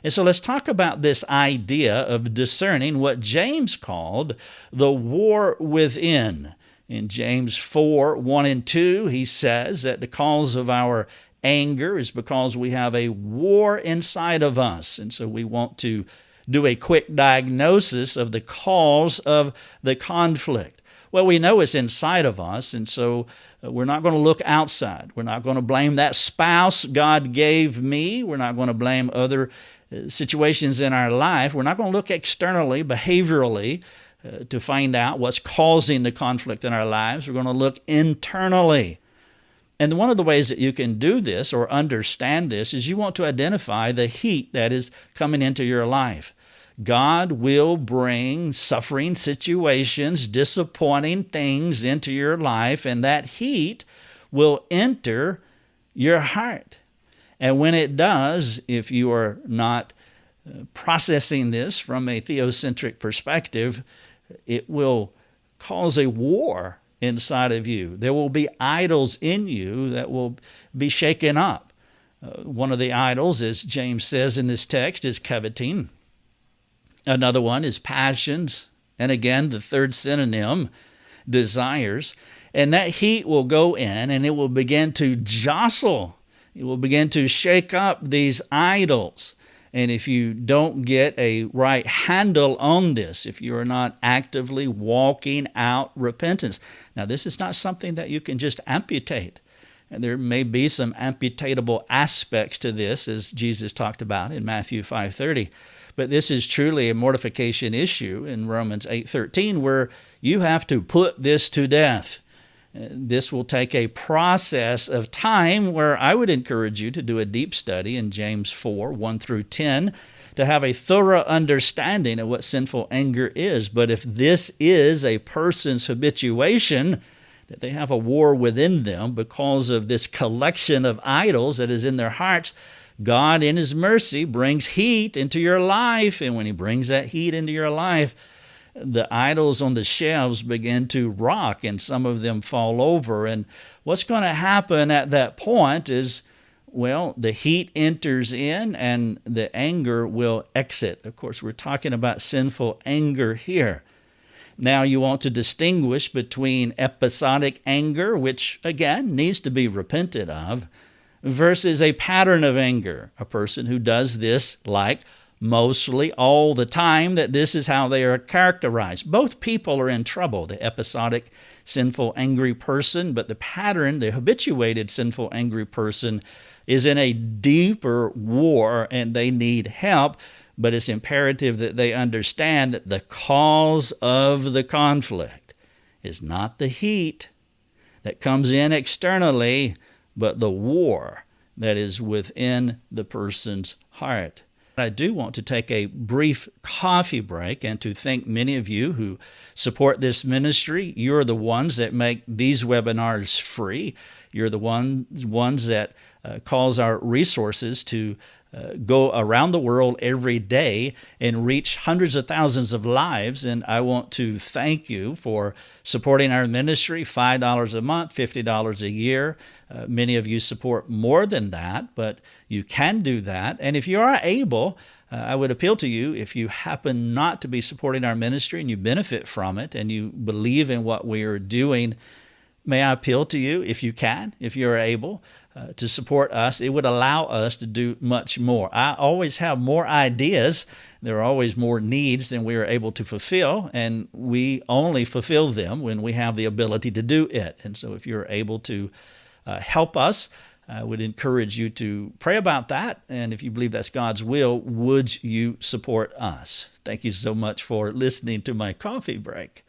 And so let's talk about this idea of discerning what James called the war within. In James 4, 1 and 2, he says that the cause of our anger is because we have a war inside of us. And so we want to do a quick diagnosis of the cause of the conflict. Well, we know it's inside of us, and so we're not going to look outside. We're not going to blame that spouse God gave me. We're not going to blame other situations in our life. We're not going to look externally, behaviorally, to find out what's causing the conflict in our lives. We're going to look internally. And one of the ways that you can do this or understand this is you want to identify the heat that is coming into your life. God will bring suffering situations, disappointing things into your life, and that heat will enter your heart. And when it does, if you are not processing this from a theocentric perspective, it will cause a war inside of you. There will be idols in you that will be shaken up. One of the idols, as James says in this text, is coveting. Another one is passions. And again, the third synonym, desires. And that heat will go in and it will begin to jostle. It will begin to shake up these idols. And if you don't get a right handle on this, if you are not actively walking out repentance, now this is not something that you can just amputate. And there may be some amputatable aspects to this, as Jesus talked about in Matthew 5:30. But this is truly a mortification issue in Romans 8:13, where you have to put this to death. This will take a process of time where I would encourage you to do a deep study in James 4, 1 through 10, to have a thorough understanding of what sinful anger is. But if this is a person's habituation, that they have a war within them because of this collection of idols that is in their hearts, God in His mercy brings heat into your life. And when He brings that heat into your life, the idols on the shelves begin to rock and some of them fall over. And what's going to happen at that point is, well, the heat enters in and the anger will exit. Of course, we're talking about sinful anger here. Now you want to distinguish between episodic anger, which again needs to be repented of, versus a pattern of anger, a person who does this like mostly all the time, that this is how they are characterized. Both people are in trouble, the episodic sinful angry person, but the pattern, the habituated sinful angry person is in a deeper war and they need help, but it's imperative that they understand that the cause of the conflict is not the heat that comes in externally, but the war that is within the person's heart. I do want to take a brief coffee break and to thank many of you who support this ministry. You're the ones that make these webinars free. You're the ones that cause our resources to go around the world every day and reach hundreds of thousands of lives. And I want to thank you for supporting our ministry, $5 a month, $50 a year. Many of you support more than that, but you can do that. And if you are able, I would appeal to you, if you happen not to be supporting our ministry and you benefit from it and you believe in what we are doing, may I appeal to you, if you can, if you're able, to support us. It would allow us to do much more. I always have more ideas. There are always more needs than we are able to fulfill, and we only fulfill them when we have the ability to do it. And so if you're able to help us, I would encourage you to pray about that. And if you believe that's God's will, would you support us? Thank you so much for listening to my coffee break.